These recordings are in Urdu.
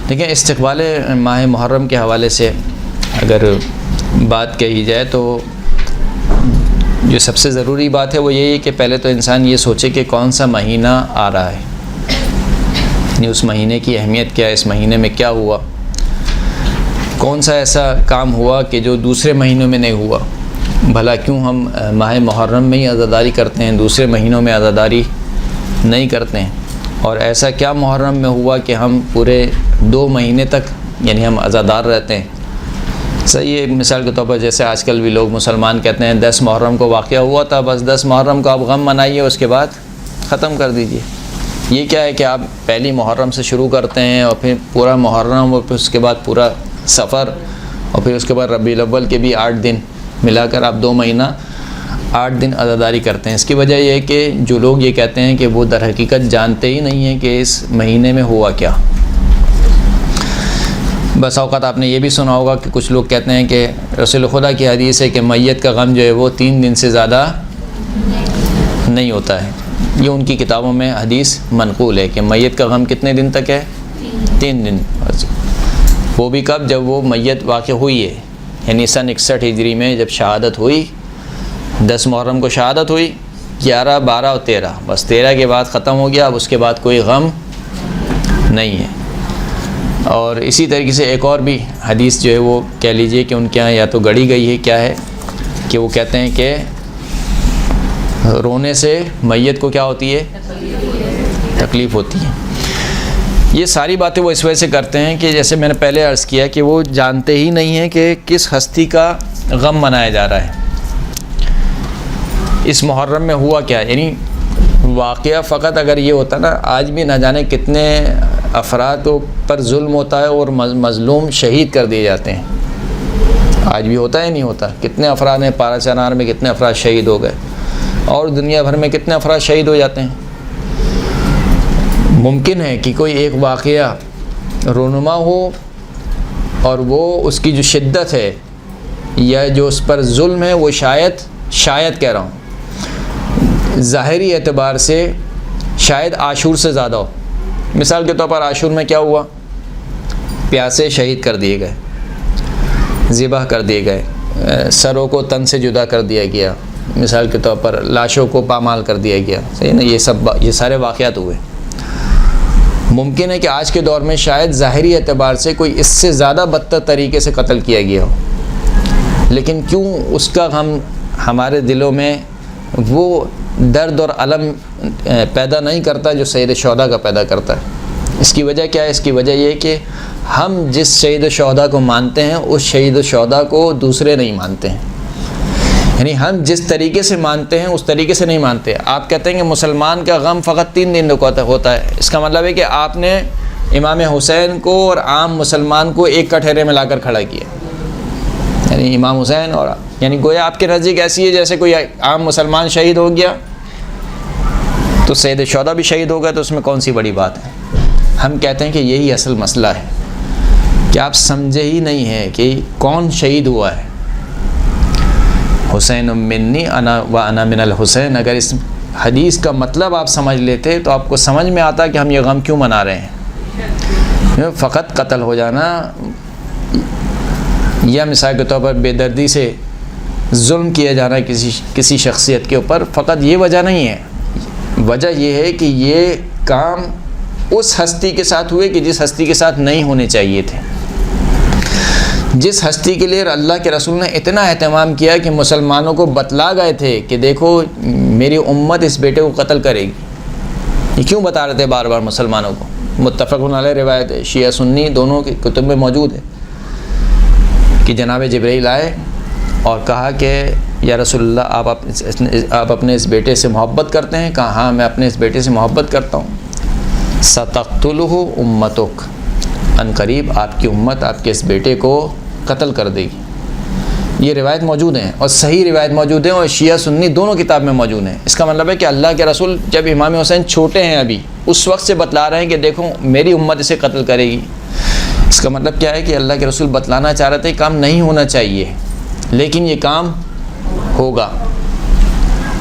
دیکھیں استقبال ماہ محرم کے حوالے سے اگر بات کہی جائے تو جو سب سے ضروری بات ہے وہ یہی ہے کہ پہلے تو انسان یہ سوچے کہ کون سا مہینہ آ رہا ہے، یعنی اس مہینے کی اہمیت کیا ہے، اس مہینے میں کیا ہوا، کون سا ایسا کام ہوا کہ جو دوسرے مہینوں میں نہیں ہوا، بھلا کیوں ہم ماہ محرم میں ہی عزاداری کرتے ہیں، دوسرے مہینوں میں عزاداری نہیں کرتے ہیں، اور ایسا کیا محرم میں ہوا کہ ہم پورے 2 مہینے تک یعنی ہم عزادار رہتے ہیں۔ صحیح ہے، مثال کے طور پر جیسے آج کل بھی لوگ مسلمان کہتے ہیں 10 محرم کو واقعہ ہوا تھا، بس 10 محرم کو آپ غم منائیے، اس کے بعد ختم کر دیجئے۔ یہ کیا ہے کہ آپ پہلی محرم سے شروع کرتے ہیں اور پھر پورا محرم اور پھر اس کے بعد پورا سفر اور پھر اس کے بعد ربیع الاول کے بھی 8 دن ملا کر آپ 2 مہینہ 8 دن عزاداری کرتے ہیں۔ اس کی وجہ یہ ہے کہ جو لوگ یہ کہتے ہیں کہ وہ در حقیقت جانتے ہی نہیں ہیں کہ اس مہینے میں ہوا کیا۔ بس اوقات آپ نے یہ بھی سنا ہوگا کہ کچھ لوگ کہتے ہیں کہ رسول خدا کی حدیث ہے کہ میت کا غم جو ہے وہ 3 دن سے زیادہ نہیں ہوتا ہے۔ یہ ان کی کتابوں میں حدیث منقول ہے کہ میت کا غم کتنے دن تک ہے؟ 3 دن۔ وہ بھی کب؟ جب وہ میت واقع ہوئی ہے، یعنی سن 61 ہجری میں جب شہادت ہوئی، 10 محرم کو شہادت ہوئی، 11، 12 اور 13، بس 13 کے بعد ختم ہو گیا، اب اس کے بعد کوئی غم نہیں ہے۔ اور اسی طریقے سے ایک اور بھی حدیث جو ہے وہ کہہ لیجئے کہ ان کے یہاں یا تو گڑی گئی ہے، کیا ہے کہ وہ کہتے ہیں کہ رونے سے میت کو کیا ہوتی ہے؟ تکلیف ہوتی ہے۔ یہ ساری باتیں وہ اس وجہ سے کرتے ہیں کہ جیسے میں نے پہلے عرض کیا کہ وہ جانتے ہی نہیں ہیں کہ کس ہستی کا غم منایا جا رہا ہے، اس محرم میں ہوا کیا۔ یعنی واقعہ فقط اگر یہ ہوتا نا، آج بھی نہ جانے کتنے افراد پر ظلم ہوتا ہے اور مظلوم شہید کر دیے جاتے ہیں، آج بھی ہوتا ہے نہیں ہوتا؟ کتنے افراد ہیں پارا چنار میں، کتنے افراد شہید ہو گئے، اور دنیا بھر میں کتنے افراد شہید ہو جاتے ہیں۔ ممکن ہے کہ کوئی ایک واقعہ رونما ہو اور وہ اس کی جو شدت ہے یا جو اس پر ظلم ہے وہ شاید کہہ رہا ہوں ظاہری اعتبار سے شاید عاشور سے زیادہ ہو۔ مثال کے طور پر عاشور میں کیا ہوا؟ پیاسے شہید کر دیے گئے، ذبح کر دیے گئے، سروں کو تن سے جدا کر دیا گیا، مثال کے طور پر لاشوں کو پامال کر دیا گیا، صحیح نا؟ یہ سارے واقعات ہوئے۔ ممکن ہے کہ آج کے دور میں شاید ظاہری اعتبار سے کوئی اس سے زیادہ بدتر طریقے سے قتل کیا گیا ہو، لیکن کیوں اس کا غم ہمارے دلوں میں وہ درد اور الم پیدا نہیں کرتا جو سید شہداء کا پیدا کرتا ہے۔ اس کی وجہ کیا ہے؟ اس کی وجہ یہ کہ ہم جس شہید شہداء کو مانتے ہیں اس شہید شہداء کو دوسرے نہیں مانتے ہیں، یعنی ہم جس طریقے سے مانتے ہیں اس طریقے سے نہیں مانتے۔ آپ کہتے ہیں کہ مسلمان کا غم فقط 3 دن ہوتا ہے، اس کا مطلب ہے کہ آپ نے امام حسین کو اور عام مسلمان کو ایک کٹہرے میں لا کر کھڑا کیا، یعنی امام حسین اور یعنی گویا آپ کے نزدیک ایسی ہے جیسے کوئی عام مسلمان شہید ہو گیا تو سید شہداء بھی شہید ہو گئے، تو اس میں کون سی بڑی بات ہے؟ ہم کہتے ہیں کہ یہی اصل مسئلہ ہے کہ آپ سمجھے ہی نہیں ہیں کہ کون شہید ہوا ہے۔ حسین منی انا من الحسین، اگر اس حدیث کا مطلب آپ سمجھ لیتے تو آپ کو سمجھ میں آتا کہ ہم یہ غم کیوں منا رہے ہیں۔ فقط قتل ہو جانا یا مثال کے طور پر بے دردی سے ظلم کیا جانا کسی شخصیت کے اوپر فقط یہ وجہ نہیں ہے، وجہ یہ ہے کہ یہ کام اس ہستی کے ساتھ ہوئے کہ جس ہستی کے ساتھ نہیں ہونے چاہیے تھے، جس ہستی کے لیے اللہ کے رسول نے اتنا اہتمام کیا کہ مسلمانوں کو بتلا گئے تھے کہ دیکھو میری امت اس بیٹے کو قتل کرے گی۔ یہ کیوں بتا رہے تھے بار بار مسلمانوں کو؟ متفق علیہ روایت ہے، شیعہ سنی دونوں کی کتب میں موجود ہے کہ جناب جبرائیل آئے اور کہا کہ یا رسول اللہ آپ اپنے اس بیٹے سے محبت کرتے ہیں؟ کہا ہاں میں اپنے اس بیٹے سے محبت کرتا ہوں۔ ستقتلہ امتک، ان قریب آپ کی امت آپ کے اس بیٹے کو قتل کر دے گی۔ یہ روایت موجود ہیں اور صحیح روایت موجود ہیں اور شیعہ سنی دونوں کتاب میں موجود ہیں۔ اس کا مطلب ہے کہ اللہ کے رسول جب امام حسین چھوٹے ہیں ابھی اس وقت سے بتلا رہے ہیں کہ دیکھو میری امت اسے قتل کرے گی۔ اس کا مطلب کیا ہے کہ اللہ کے رسول بتلانا چاہ رہے تھے کام نہیں ہونا چاہیے لیکن یہ کام ہوگا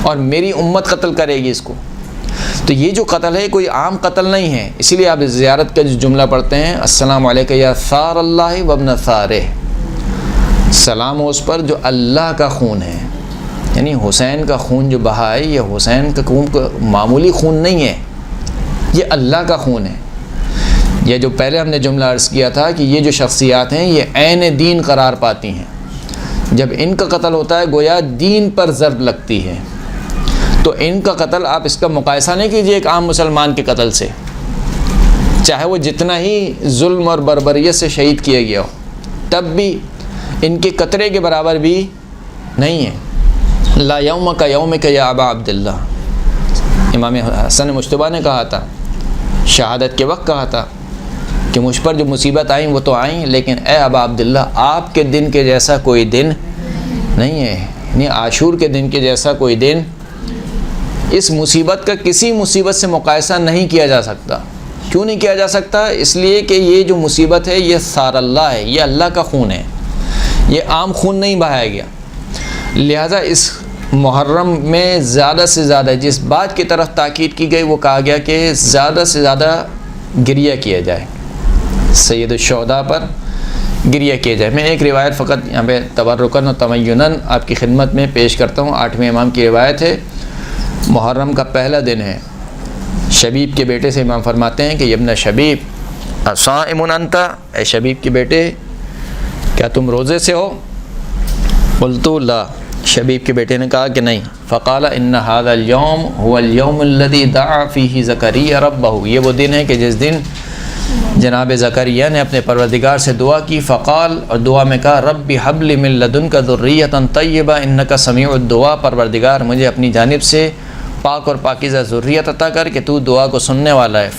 اور میری امت قتل کرے گی اس کو۔ تو یہ جو قتل ہے کوئی عام قتل نہیں ہے، اسی لیے آپ زیارت کا جو جملہ پڑھتے ہیں السلام علیکم یا ثار اللہ وابن ثارہ، سلام ہو اس پر جو اللہ کا خون ہے، یعنی حسین کا خون جو بہا ہے یہ حسین کا خون معمولی خون نہیں ہے، یہ اللہ کا خون ہے۔ یہ جو پہلے ہم نے جملہ عرض کیا تھا کہ یہ جو شخصیات ہیں یہ عین دین قرار پاتی ہیں، جب ان کا قتل ہوتا ہے گویا دین پر ضرب لگتی ہے، تو ان کا قتل آپ اس کا مقایسہ نہیں کیجئے ایک عام مسلمان کے قتل سے، چاہے وہ جتنا ہی ظلم اور بربریت سے شہید کیا گیا ہو، تب بھی ان کے قطرے کے برابر بھی نہیں ہے۔ لا یومک یومک یا ابا عبداللہ، امام حسن مجتبیٰ نے کہا تھا، شہادت کے وقت کہا تھا کہ مجھ پر جو مصیبت آئیں وہ تو آئیں، لیکن اے ابا عبداللہ آپ کے دن کے جیسا کوئی دن نہیں ہے، یعنی عاشور کے دن کے جیسا کوئی دن اس مصیبت کا کسی مصیبت سے مقایسہ نہیں کیا جا سکتا۔ کیوں نہیں کیا جا سکتا؟ اس لیے کہ یہ جو مصیبت ہے یہ ثار اللہ ہے، یہ اللہ کا خون ہے، یہ عام خون نہیں بہایا گیا۔ لہٰذا اس محرم میں زیادہ سے زیادہ جس بات کی طرف تاکید کی گئی وہ کہا گیا کہ زیادہ سے زیادہ گریہ کیا جائے، سید الشہداء پر گریہ کیا جائے۔ میں ایک روایت فقط یہاں پہ تبرکاً و تمیناً آپ کی خدمت میں پیش کرتا ہوں۔ 8ویں امام کی روایت ہے، محرم کا پہلا دن ہے، شبیب کے بیٹے سے امام فرماتے ہیں کہ ابن شبیب اصائم انت، اے شبیب کے بیٹے کیا تم روزے سے ہو؟ قلت لا، شبیب کے بیٹے نے کہا کہ نہیں۔ فقال ان هذا اليوم هو اليوم الذي دعا فيه زکریا ربہ، یہ وہ دن ہے کہ جس دن جناب زکریا نے اپنے پروردگار سے دعا کی، فقال، اور دعا میں کہا رب هب لي من لدنك ذریۃ طیبہ انک سمیع الدعاء، پروردگار مجھے اپنی جانب سے پاک اور پاکیزہ ذریت عطا کر کہ تو دعا کو سننے والا ہے۔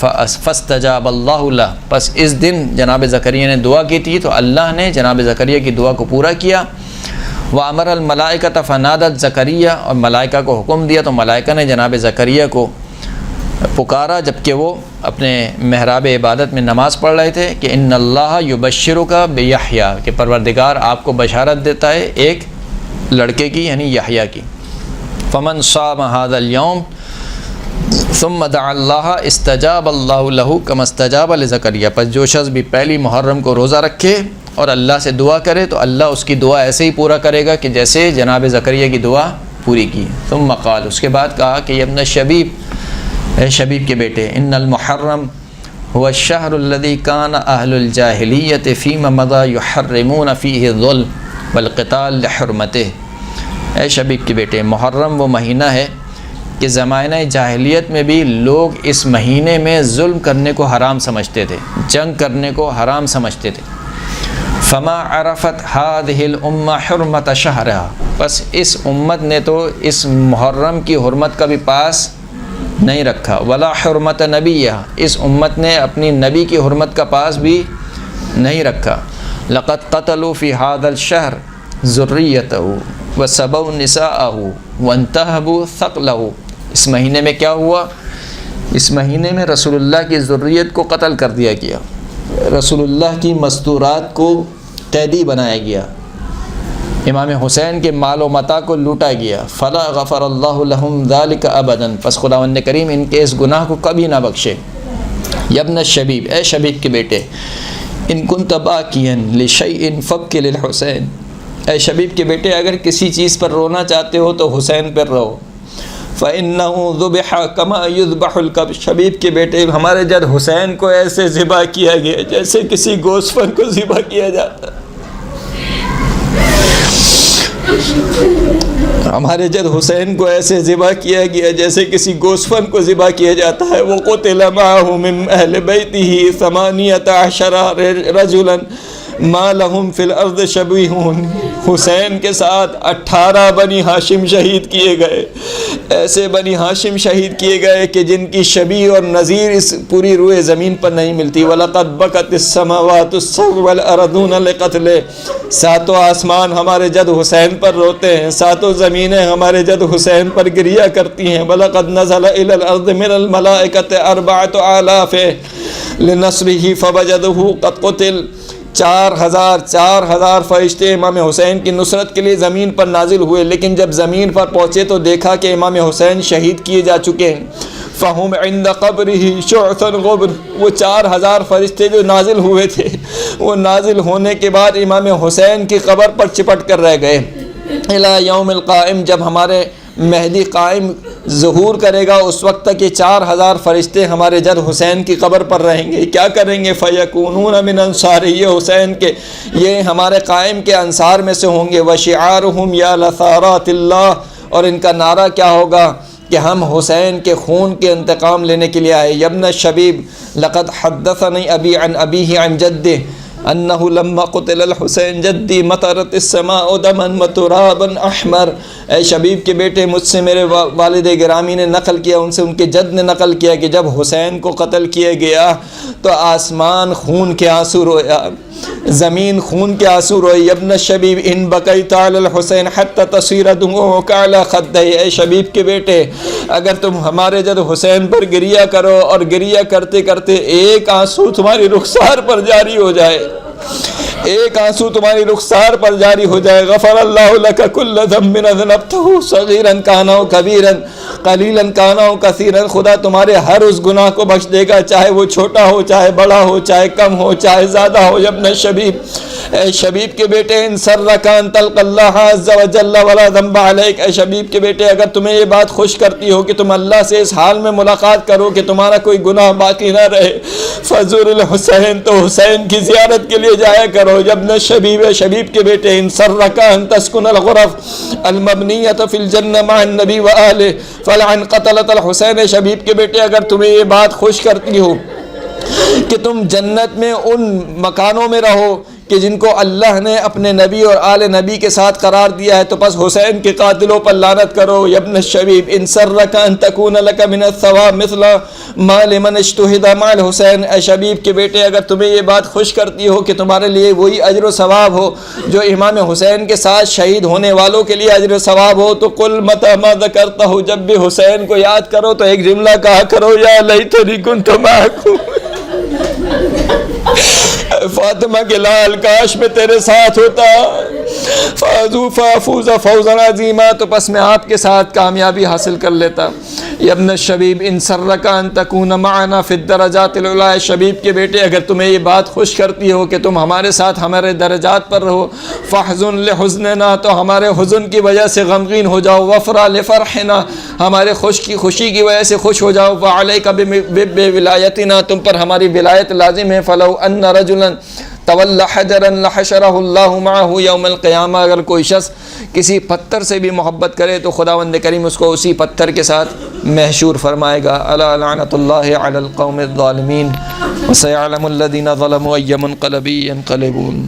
فاستجاب اللہ لہ، پس اس دن جناب زکریا نے دعا کی تھی تو اللہ نے جناب زکریا کی دعا کو پورا کیا۔ وامر الملائکۃ فنادت زکریا، اور ملائکہ کو حکم دیا تو ملائکہ نے جناب زکریا کو پکارا جبکہ وہ اپنے محراب عبادت میں نماز پڑھ رہے تھے کہ ان اللہ یبشرک بیحییٰ، کہ پروردگار آپ کو بشارت دیتا ہے ایک لڑکے کی یعنی یحییٰ کی۔ فمن صام هذا اليوم ثم دعا اللہ استجاب اللہ لہ کما استجاب لزکریا، پس جو شخص بھی پہلی محرم کو روزہ رکھے اور اللہ سے دعا کرے تو اللہ اس کی دعا ایسے ہی پورا کرے گا کہ جیسے جناب زکریا کی دعا پوری کی۔ ثم قال، اس کے بعد کہا کہ ابن شبیب، اے شبیب کے بیٹے، ان المحرم هو الشہر الذي كان اہل الجاہلیۃ فيما مضى يحرمون فيه الظلم والقتال لحرمته، اے شبیب کے بیٹے، محرم وہ مہینہ ہے کہ زمانہ جاہلیت میں بھی لوگ اس مہینے میں ظلم کرنے کو حرام سمجھتے تھے، جنگ کرنے کو حرام سمجھتے تھے۔ فما عرفت هذه الامہ حرمت شہرها، پس اس امت نے تو اس محرم کی حرمت کا بھی پاس نہیں رکھا، ولا حرمت نبیہ، اس امت نے اپنی نبی کی حرمت کا پاس بھی نہیں رکھا۔ لقد قتلوا فی هذا الشہر ذریته وسبوا نساءه وانتهبوا ثقله، اس مہینے میں کیا ہوا؟ اس مہینے میں رسول اللہ کی ذریت کو قتل کر دیا گیا، رسول اللہ کی مستورات کو قیدی بنایا گیا، امام حسین کے مال و متاع کو لوٹا گیا۔ فلا غفر اللہ لہم ذلک ابدا، پس خداوند کریم ان کے اس گناہ کو کبھی نہ بخشے۔ یا ابن الشبیب، اے شبیب کے بیٹے، ان کنت باکیا لشیء فبک للحسین، اے شبیب کے بیٹے اگر کسی چیز پر رونا چاہتے ہو تو حسین پر رو۔ فَإِنَّهُ ذُبِحَ كَمَا يُذْبَحُ الْكَبْشُ، شبیب کے بیٹے ہمارے جد حسین کو ایسے ذبح کیا گیا جیسے کسی گوسفند کو ذبح کیا جاتا ہے، ہمارے جد حسین کو ایسے ذبح کیا گیا جیسے کسی گوسفند کو ذبح کیا جاتا ہے۔ وَقُتِلَ مَعَهُ مِنْ أَهْلِ بَيْتِهِ 18 رَجُلًا مَا لَهُمْ فِي الْأَرْضِ شَبِيهٌ، حسین کے ساتھ 18 بنی ہاشم شہید کیے گئے، ایسے بنی ہاشم شہید کیے گئے کہ جن کی شبیہ اور نظیر اس پوری روئے زمین پر نہیں ملتی۔ وَلَقَدْ بَكَتِ السَّمَاوَاتُ السَّبْعُ وَالْأَرْضُونَ لِقَتْلِهِ، ساتوں آسمان ہمارے جد حسین پر روتے ہیں، ساتوں زمینیں ہمارے جد حسین پر گریہ کرتی ہیں۔ وَلَقَدْ نَزَلَ إِلَى الْأَرْضِ مِنَ الْمَلَائِكَةِ 4,000 لِنَصْرِهِ فَوَجَدُوهُ قَدْ قُتِلَ، 4,000 فرشتے امام حسین کی نصرت کے لیے زمین پر نازل ہوئے، لیکن جب زمین پر پہنچے تو دیکھا کہ امام حسین شہید کیے جا چکے ہیں۔ فہم عند قبرہ شعثا غبر، وہ 4000 فرشتے جو نازل ہوئے تھے وہ نازل ہونے کے بعد امام حسین کی قبر پر چپٹ کر رہ گئے۔ الی یوم القائم، جب ہمارے مہدی قائم ظہور کرے گا اس وقت تک یہ 4000 فرشتے ہمارے جد حسین کی قبر پر رہیں گے۔ کیا کریں گے؟ فیکونون من انصار، یہ حسین کے، یہ ہمارے قائم کے انصار میں سے ہوں گے۔ وشعارہم یا لثارات اللہ، اور ان کا نعرہ کیا ہوگا کہ ہم حسین کے خون کے انتقام لینے کے لیے آئے۔ ابن شبیب لقد حدثنی ابی عن ابیہ عن جدہ انہ لما قتل الحسین جدی مطرت السماء دما وترابا احمر۔ اے شبیب کے بیٹے، مجھ سے میرے والد گرامی نے نقل کیا، ان سے ان کے جد نے نقل کیا کہ جب حسین کو قتل کیا گیا تو آسمان خون کے آنسو رویا، زمین خون کے آنسو روئی۔ ابن شبیب ان بقیت علی الحسین حتی تصیر دموعک علی خدیہ۔ اے شبیب کے بیٹے، اگر تم ہمارے جد حسین پر گریہ کرو اور گریہ کرتے کرتے ایک آنسو تمہاری رخسار پر جاری ہو جائے، ایک آنسو تمہاری رخسار پر جاری ہو جائے، غفر اللہ لک کل ذنب اذنبتہ صغیرا کان او کبیرا قلیلا کان او کثیرا، خدا تمہارے ہر اس گناہ کو بخش دے گا، چاہے وہ چھوٹا ہو، چاہے بڑا ہو، چاہے کم ہو، چاہے زیادہ ہو۔ ابن شبیب، اے شبیب کے بیٹے، ان سرک ان تلقى اللہ عز وجل ولا ذنب علیک۔ اے شبیب کے بیٹے، اگر تمہیں یہ بات خوش کرتی ہو کہ تم اللہ سے اس حال میں ملاقات کرو کہ تمہارا کوئی گناہ باقی نہ رہے، فزور الحسین، تو حسین کی زیارت کے لیے جایا کرو۔ ابن شبیب، شبیب کے بیٹے، ان سرک ان تسکن الغرف المبنیۃ فی الجنہ مع النبی وآلہ فلعن قتلۃ الحسین۔ شبیب کے بیٹے، اگر تمہیں یہ بات خوش کرتی ہو کہ تم جنت میں ان مکانوں میں رہو کہ جن کو اللہ نے اپنے نبی اور آل نبی کے ساتھ قرار دیا ہے، تو پس حسین کے قاتلوں پر لعنت کرو۔ ابن الشبیب، ان سرک ان تکون لک من الثواب مثل ما لمن اجتہد مع الحسین۔ اے شبیب کے بیٹے، اگر تمہیں یہ بات خوش کرتی ہو کہ تمہارے لیے وہی اجر و ثواب ہو جو امام حسین کے ساتھ شہید ہونے والوں کے لیے اجر و ثواب ہو، تو قل متى ما ذکرتہ، جب بھی حسین کو یاد کرو تو ایک جملہ کہا کرو، یا لیتنی کنت معکم، فاطمہ کے لال کاش میں تیرے ساتھ ہوتا، فافوز فوزا عظیما، تو پس میں آپ کے ساتھ کامیابی حاصل کر لیتا۔ ابن الشبیب، ان سرک ان تکون معنا فی الدرجات العلی۔ شبیب کے بیٹے، اگر تمہیں یہ بات خوش کرتی ہو کہ تم ہمارے ساتھ ہمارے درجات پر رہو، فاحزن لحزننا، تو ہمارے حزن کی وجہ سے غمگین ہو جاؤ، وفرح لفرحنا، ہمارے خوشی کی وجہ سے خوش ہو جاؤ، وعلیک بولایتنا، تم پر ہماری ولایت لازم ہے۔ فلو ان رجلا تولی حجرا لحشرہ اللہ معہ یوم القیامہ، اگر کوئی شخص کسی پتھر سے بھی محبت کرے تو خداوند کریم اس کو اسی پتھر کے ساتھ محشور فرمائے گا۔ الا لعنۃ اللہ علی القوم الظالمین وسیعلم الذین ظلموا ای منقلب ینقلبون۔